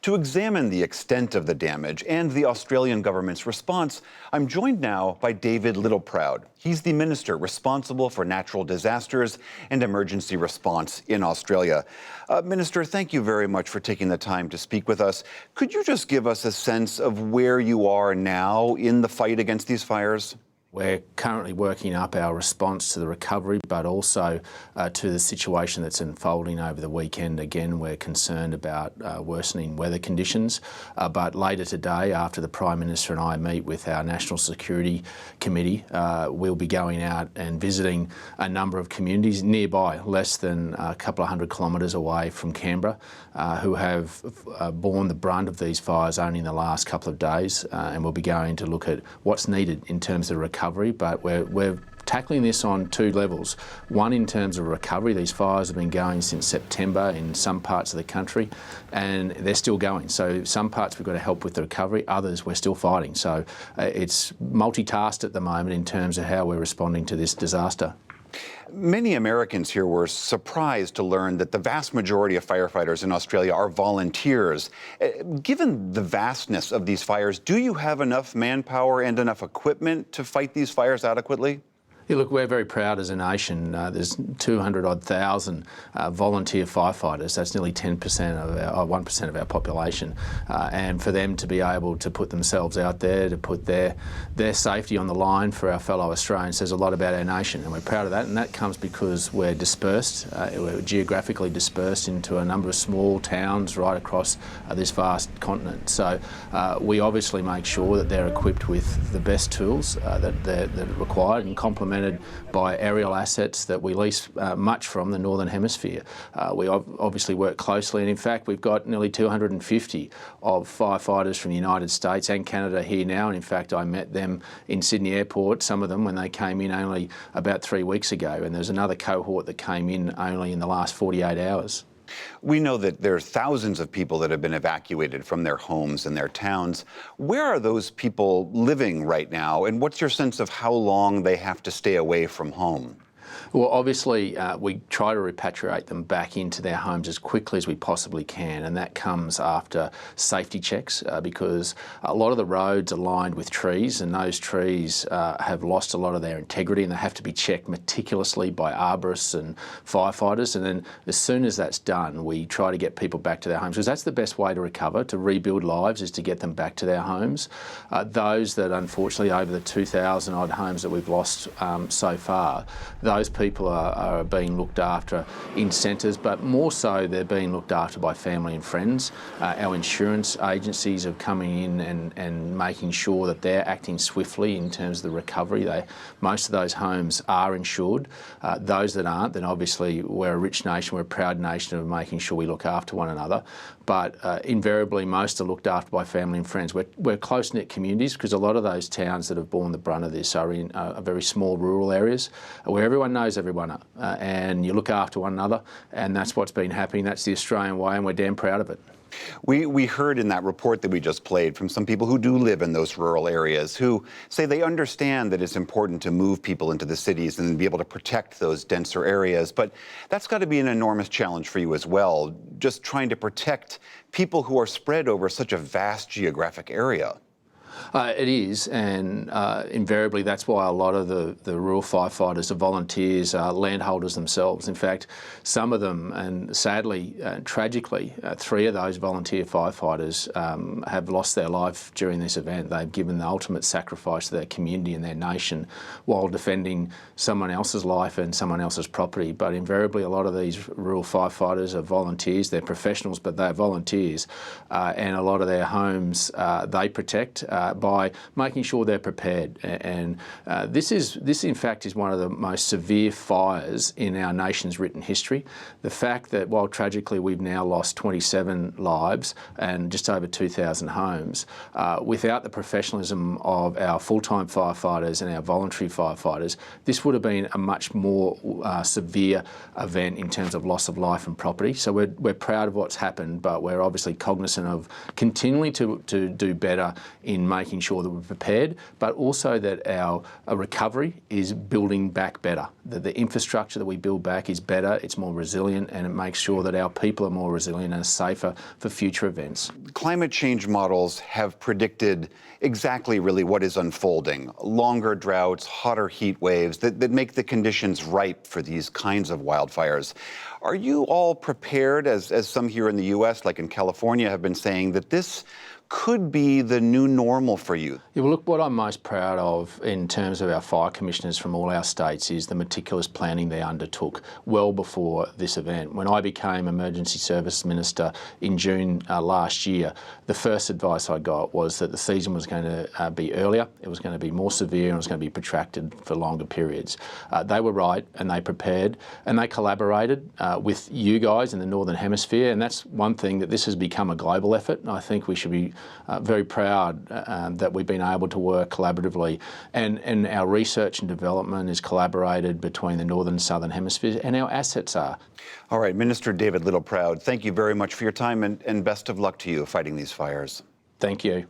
To examine the extent of the damage and the Australian government's response, I'm joined now by David Littleproud. He's the minister responsible for natural disasters and emergency response in Australia. Minister, thank you very much for taking the time to speak with us. Could you just give us a sense of where you are now in the fight against these fires? We're currently working up our response to the recovery, but also to the situation that's unfolding over the weekend. Again, we're concerned about worsening weather conditions, but later today, after the Prime Minister and I meet with our National Security Committee, we'll be going out and visiting a number of communities nearby, less than a couple of 100 kilometres away from Canberra, who have borne the brunt of these fires only in the last couple of days, and we'll be going to look at what's needed in terms of recovery. But we're tackling this on two levels. One, in terms of recovery. These fires have been going since September in some parts of the country, and they're still going. So some parts we've got to help with the recovery, others we're still fighting. So it's multitasked at the moment in terms of how we're responding to this disaster. Many Americans here were surprised to learn that the vast majority of firefighters in Australia are volunteers. Given the vastness of these fires, do you have enough manpower and enough equipment to fight these fires adequately? Yeah, look, we're very proud as a nation. There's 200-odd thousand volunteer firefighters. That's nearly 10% of our, 1% of our population. And for them to be able to put themselves out there, to put their safety on the line for our fellow Australians says a lot about our nation. And we're proud of that. And that comes because we're dispersed. We're geographically dispersed into a number of small towns right across this vast continent. So we obviously make sure that they're equipped with the best tools that are required and complemented by aerial assets that we lease much from the Northern Hemisphere. We obviously work closely, and in fact we've got nearly 250 of firefighters from the United States and Canada here now, and in fact I met them in Sydney Airport, some of them when they came in only about 3 weeks ago, and there's another cohort that came in only in the last 48 hours. We know that there are thousands of people that have been evacuated from their homes and their towns. Where are those people living right now, and what's your sense of how long they have to stay away from home? Well, obviously, we try to repatriate them back into their homes as quickly as we possibly can, and that comes after safety checks because a lot of the roads are lined with trees, and those trees have lost a lot of their integrity, and they have to be checked meticulously by arborists and firefighters. And then as soon as that's done, we try to get people back to their homes, because that's the best way to recover, to rebuild lives, is to get them back to their homes. Those that, unfortunately, over the 2,000 odd homes that we've lost so far, those people are being looked after in centres, but more so they're being looked after by family and friends. Our insurance agencies are coming in and making sure that they're acting swiftly in terms of the recovery. Most of those homes are insured. Those that aren't, then obviously we're a rich nation, we're a proud nation of making sure we look after one another. But invariably most are looked after by family and friends. We're close-knit communities, because a lot of those towns that have borne the brunt of this are in very small rural areas where everyone knows everyone, and you look after one another, and that's what's been happening. That's the Australian way, and we're damn proud of it. We heard in that report that we just played from some people who do live in those rural areas who say they understand that it's important to move people into the cities and be able to protect those denser areas, but that's got to be an enormous challenge for you as well, just trying to protect people who are spread over such a vast geographic area. It is, and invariably that's why a lot of the rural firefighters are volunteers, landholders themselves. In fact, some of them, and sadly, tragically, 3 of those volunteer firefighters have lost their life during this event. They've given the ultimate sacrifice to their community and their nation while defending someone else's life and someone else's property. But invariably, a lot of these rural firefighters are volunteers. They're professionals, but they're volunteers, and a lot of their homes they protect by making sure they're prepared. And this in fact is one of the most severe fires in our nation's written history. The fact that while tragically we've now lost 27 lives and just over 2,000 homes, without the professionalism of our full-time firefighters and our voluntary firefighters, this would have been a much more severe event in terms of loss of life and property. So we're proud of what's happened, but we're obviously cognizant of continuing to do better in making making sure that we're prepared, but also that our recovery is building back better, that the infrastructure that we build back is better, it's more resilient, and it makes sure that our people are more resilient and safer for future events. Climate change models have predicted exactly really what is unfolding. Longer droughts, hotter heat waves that make the conditions ripe for these kinds of wildfires. Are you all prepared, as some here in the U.S., like in California, have been saying, that this could be the new normal for you? Yeah, well, look, what I'm most proud of in terms of our fire commissioners from all our states is the meticulous planning they undertook well before this event. When I became Emergency Service Minister in June last year, the first advice I got was that the season was going to be earlier, it was going to be more severe, and it was going to be protracted for longer periods. They were right, and they prepared, and they collaborated with you guys in the Northern Hemisphere, and that's one thing, that this has become a global effort, and I think we should be very proud that we've been able to work collaboratively, and our research and development is collaborated between the Northern and Southern Hemispheres, and our assets are. All right, Minister David Littleproud, thank you very much for your time, and best of luck to you fighting these fires. Thank you.